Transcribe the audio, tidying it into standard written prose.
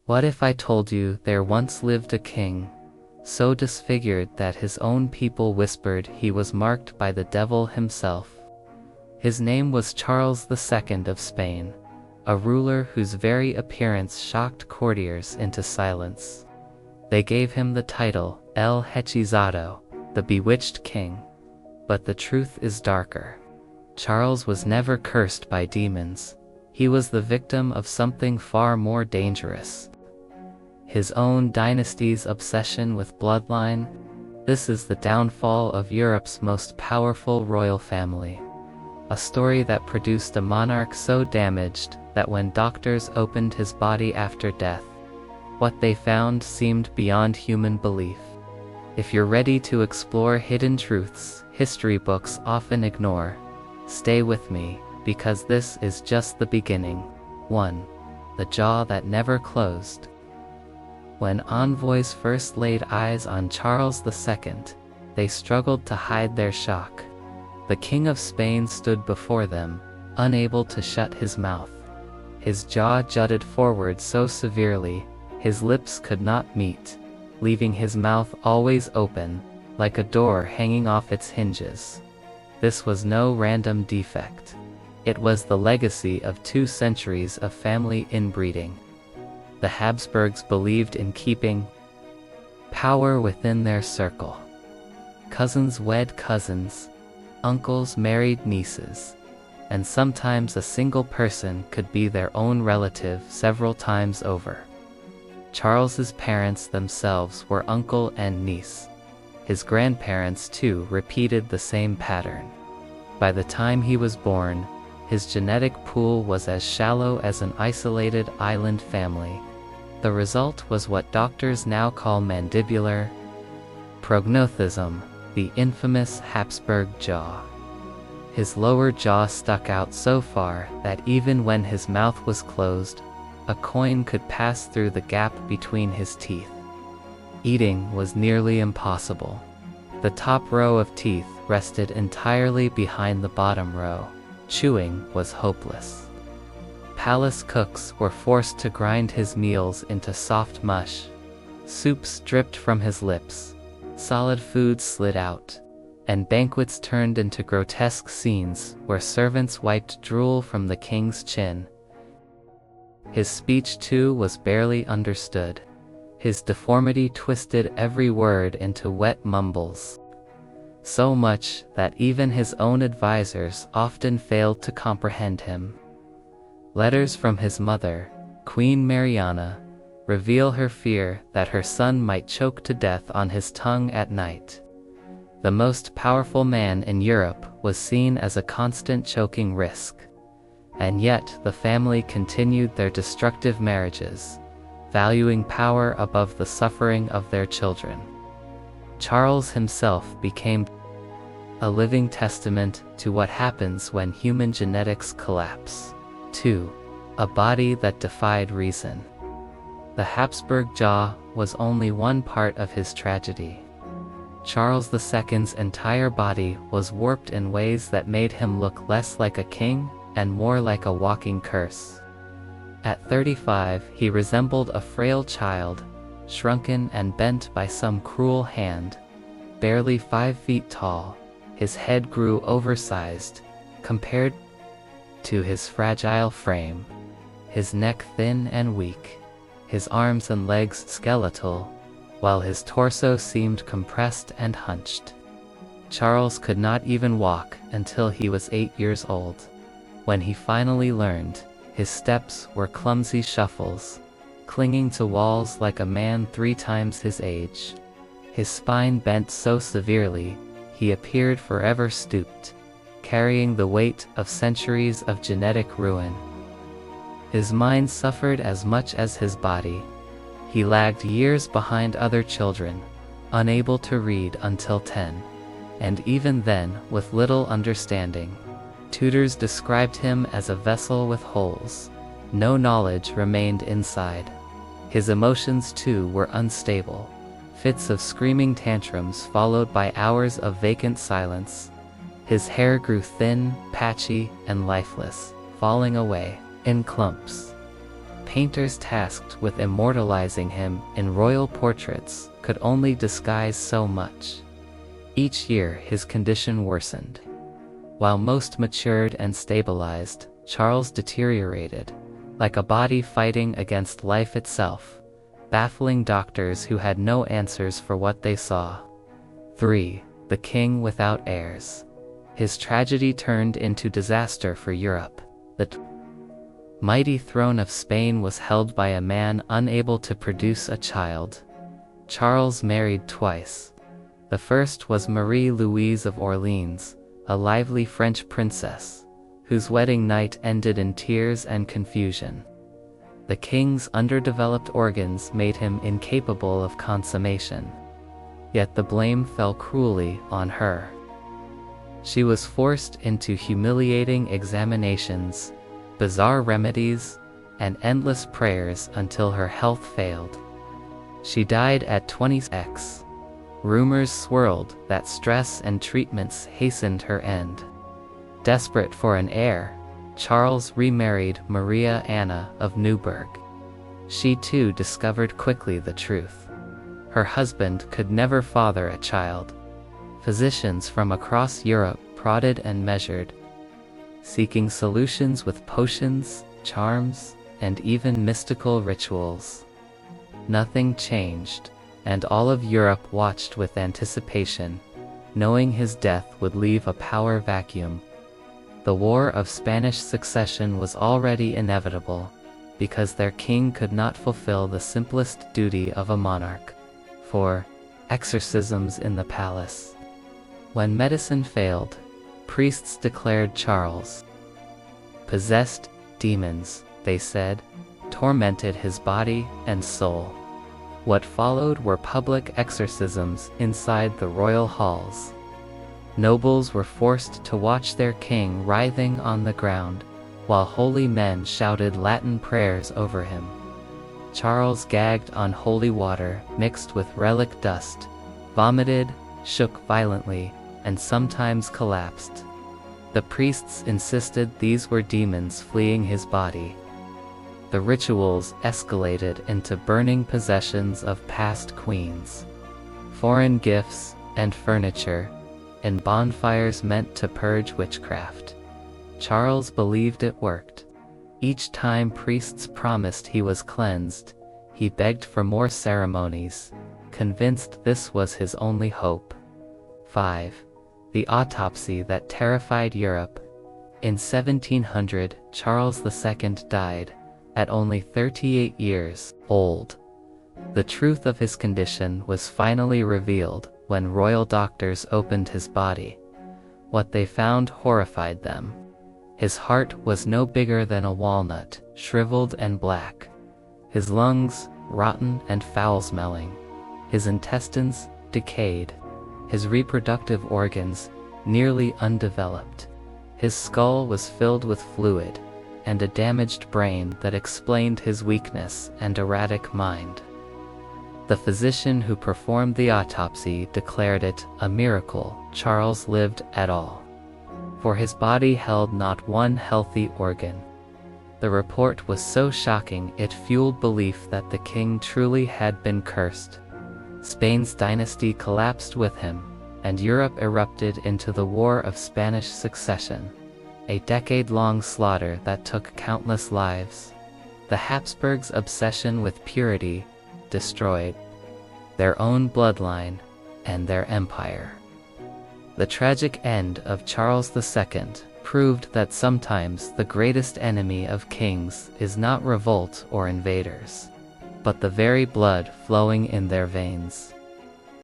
What if I told you there once lived a king, so disfigured that his own people whispered he was marked by the devil himself? His name was Charles II of Spain, a ruler whose very appearance shocked courtiers into silence. They gave him the title El Hechizado, the Bewitched King. But the truth is darker. Charles was never cursed by demons. He was the victim of something far more dangerous. His own dynasty's obsession with bloodline. This is the downfall of Europe's most powerful royal family. A story that produced a monarch so damaged that when doctors opened his body after death, what they found seemed beyond human belief. If you're ready to explore hidden truths history books often ignore, stay with me, because this is just the beginning. 1. The jaw that never closed. When envoys first laid eyes on Charles II, they struggled to hide their shock. The King of Spain stood before them, unable to shut his mouth. His jaw jutted forward so severely, his lips could not meet, leaving his mouth always open, like a door hanging off its hinges. This was no random defect. It was the legacy of 2 centuries of family inbreeding. The Habsburgs believed in keeping power within their circle. Cousins wed cousins, uncles married nieces, and sometimes a single person could be their own relative several times over. Charles's parents themselves were uncle and niece. His grandparents too repeated the same pattern. By the time he was born, his genetic pool was as shallow as an isolated island family. The result was what doctors now call mandibular prognathism, the infamous Habsburg jaw. His lower jaw stuck out so far that even when his mouth was closed, a coin could pass through the gap between his teeth. Eating was nearly impossible. The top row of teeth rested entirely behind the bottom row. Chewing was hopeless. Palace cooks were forced to grind his meals into soft mush. Soups dripped from his lips. Solid food slid out. And banquets turned into grotesque scenes where servants wiped drool from the king's chin. His speech too was barely understood. His deformity twisted every word into wet mumbles. So much that even his own advisors often failed to comprehend him. Letters from his mother, Queen Mariana, reveal her fear that her son might choke to death on his tongue at night. The most powerful man in Europe was seen as a constant choking risk. And yet the family continued their destructive marriages, valuing power above the suffering of their children. Charles himself became a living testament to what happens when human genetics collapse. 2. A body that defied reason. The Habsburg jaw was only one part of his tragedy. Charles II's entire body was warped in ways that made him look less like a king and more like a walking curse. At 35, he resembled a frail child, shrunken and bent by some cruel hand. Barely 5 feet tall, his head grew oversized, compared to his fragile frame, his neck thin and weak, his arms and legs skeletal, while his torso seemed compressed and hunched. Charles could not even walk until he was 8 years old. When he finally learned, his steps were clumsy shuffles, clinging to walls like a man 3 times his age. His spine bent so severely, he appeared forever stooped, carrying the weight of centuries of genetic ruin. His mind suffered as much as his body. He lagged years behind other children, unable to read until 10, and even then with little understanding. Tutors described him as a vessel with holes. No knowledge remained inside. His emotions too were unstable. Fits of screaming tantrums followed by hours of vacant silence. His hair grew thin, patchy, and lifeless, falling away in clumps. painters tasked with immortalizing him in royal portraits could only disguise so much. Each year his condition worsened. While most matured and stabilized, Charles deteriorated, like a body fighting against life itself, baffling doctors who had no answers for what they saw. 3. The King Without Heirs. His tragedy turned into disaster for Europe. The mighty throne of Spain was held by a man unable to produce a child. Charles married twice. The first was Marie-Louise of Orleans, a lively French princess, whose wedding night ended in tears and confusion. The king's underdeveloped organs made him incapable of consummation. Yet the blame fell cruelly on her. She was forced into humiliating examinations, bizarre remedies, and endless prayers until her health failed. She died at 26. Rumors swirled that stress and treatments hastened her end. Desperate for an heir, Charles remarried Maria Anna of Neuburg. She too discovered quickly the truth. Her husband could never father a child. Physicians from across Europe prodded and measured, seeking solutions with potions, charms, and even mystical rituals. Nothing changed, and all of Europe watched with anticipation, knowing his death would leave a power vacuum. The War of Spanish Succession was already inevitable, because their king could not fulfill the simplest duty of a monarch: 4. Exorcisms in the palace. When medicine failed, priests declared Charles possessed. Demons, they said, tormented his body and soul. What followed were public exorcisms inside the royal halls. Nobles were forced to watch their king writhing on the ground, while holy men shouted Latin prayers over him. Charles gagged on holy water mixed with relic dust, vomited, shook violently, and sometimes collapsed. The priests insisted these were demons fleeing his body. The rituals escalated into burning possessions of past queens, foreign gifts, and furniture, and bonfires meant to purge witchcraft. Charles believed it worked. Each time priests promised he was cleansed, he begged for more ceremonies, convinced this was his only hope. 5. The autopsy that terrified Europe. In 1700, Charles II died, at only 38 years old. The truth of his condition was finally revealed when royal doctors opened his body. What they found horrified them. His heart was no bigger than a walnut, shriveled and black. His lungs, rotten and foul-smelling. His intestines, decayed. His reproductive organs, nearly undeveloped. His skull was filled with fluid, and a damaged brain that explained his weakness and erratic mind. The physician who performed the autopsy declared it a miracle Charles lived at all, for his body held not one healthy organ. The report was so shocking it fueled belief that the king truly had been cursed. Spain's dynasty collapsed with him, and Europe erupted into the War of Spanish Succession, a decade-long slaughter that took countless lives. The Habsburgs' obsession with purity destroyed their own bloodline and their empire. The tragic end of Charles II proved that sometimes the greatest enemy of kings is not revolt or invaders, but the very blood flowing in their veins.